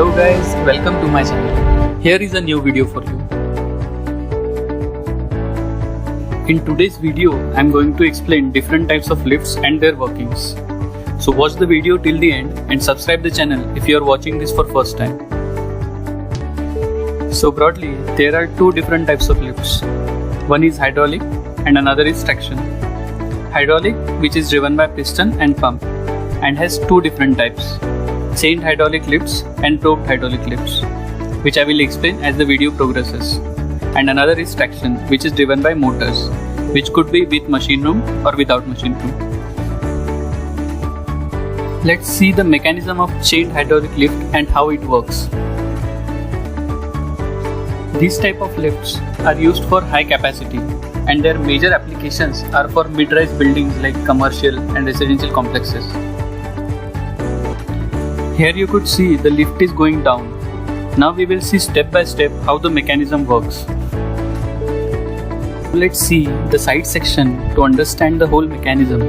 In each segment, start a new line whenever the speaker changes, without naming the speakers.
Hello guys, welcome to my channel. Here is a new video for you. In today's video, I am going to explain different types of lifts and their workings. So watch the video till the end and subscribe the channel if you are watching this for first time. So broadly, there are two different types of lifts. One is hydraulic and another is traction. Hydraulic, which is driven by piston and pump and has two different types: chained hydraulic lifts and roped hydraulic lifts, which I will explain as the video progresses. And another is traction, which is driven by motors, which could be with machine room or without machine room. Let's see the mechanism of chained hydraulic lift and how it works. These type of lifts are used for high capacity, and their major applications are for mid-rise buildings like commercial and residential complexes. Here you could see the lift is going down. Now we will see step by step how the mechanism works. Let's see the side section to understand the whole mechanism.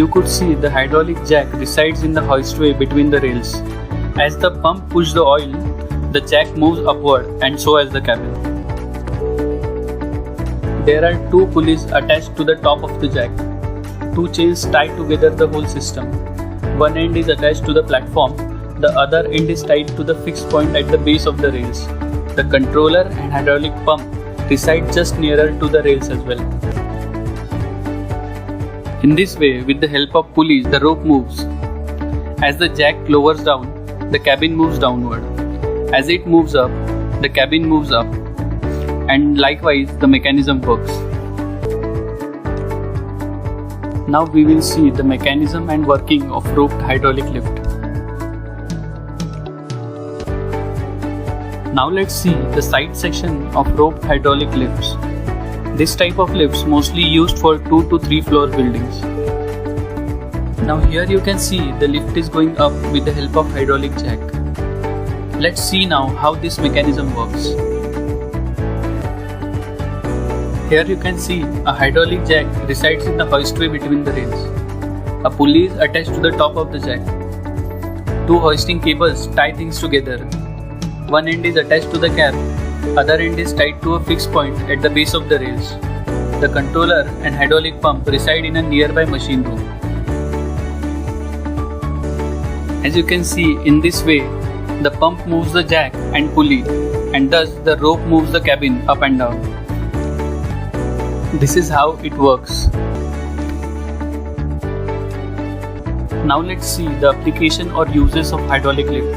You could see the hydraulic jack resides in the hoistway between the rails. As the pump pushes the oil, the jack moves upward and so as the cabin. There are two pulleys attached to the top of the jack. Two chains tie together the whole system. One end is attached to the platform, the other end is tied to the fixed point at the base of the rails. The controller and hydraulic pump reside just nearer to the rails as well. In this way, with the help of pulleys, the rope moves. As the jack lowers down, the cabin moves downward. As it moves up, the cabin moves up. And likewise, the mechanism works. Now we will see the mechanism and working of roped hydraulic lift. Now let's see the side section of roped hydraulic lifts. This type of lifts mostly used for 2 to 3 floor buildings. Now here you can see the lift is going up with the help of hydraulic jack. Let's see now how this mechanism works. Here you can see a hydraulic jack resides in the hoistway between the rails. A pulley is attached to the top of the jack. Two hoisting cables tie things together. One end is attached to the cab, other end is tied to a fixed point at the base of the rails. The controller and hydraulic pump reside in a nearby machine room. As you can see, in this way, the pump moves the jack and pulley, and thus the rope moves the cabin up and down. This is how it works. Now let's see the application or uses of hydraulic lift.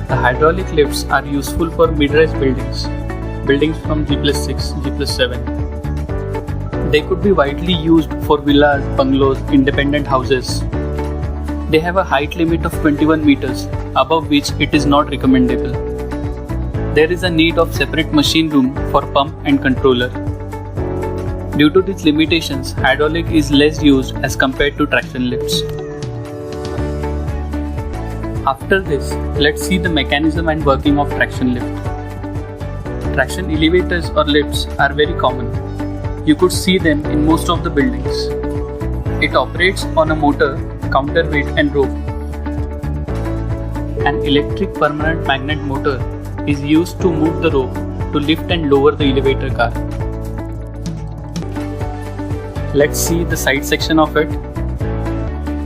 The hydraulic lifts are useful for mid-rise buildings from G+6, G+7. They could be widely used for villas, bungalows, independent houses. They have a height limit of 21 meters, above which it is not recommendable. There is a need of separate machine room for pump and controller. Due to these limitations, hydraulic is less used as compared to traction lifts. After this, let's see the mechanism and working of traction lift. Traction elevators or lifts are very common. You could see them in most of the buildings. It operates on a motor, counterweight and rope. An electric permanent magnet motor is used to move the rope to lift and lower the elevator car. Let's see the side section of it.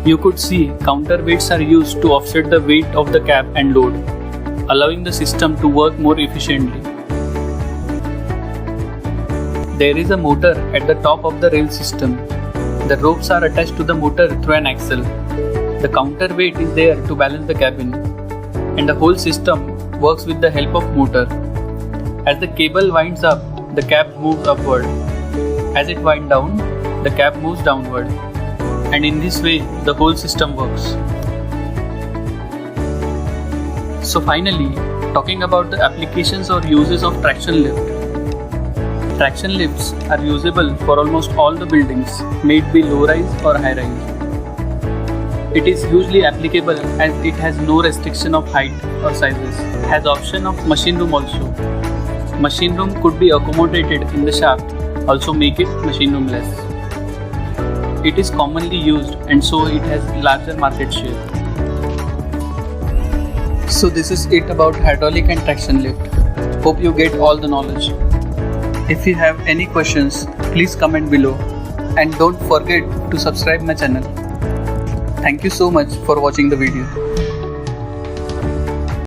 You could see counterweights are used to offset the weight of the cab and load, allowing the system to work more efficiently. There is a motor at the top of the rail system. The ropes are attached to the motor through an axle. The counterweight is there to balance the cabin, and the whole system works with the help of motor. As the cable winds up, the cab moves upward. As it winds down, the cab moves downward. And in this way, the whole system works. So finally, talking about the applications or uses of traction lift. Traction lifts are usable for almost all the buildings, may it be low-rise or high-rise. It is hugely applicable as it has no restriction of height or sizes. Has option of machine room also. Machine room could be accommodated in the shaft, also make it machine room less. It is commonly used and so it has larger market share. So this is it about hydraulic and traction lift. Hope you get all the knowledge. If you have any questions, please comment below and don't forget to subscribe my channel. Thank you so much for watching the video.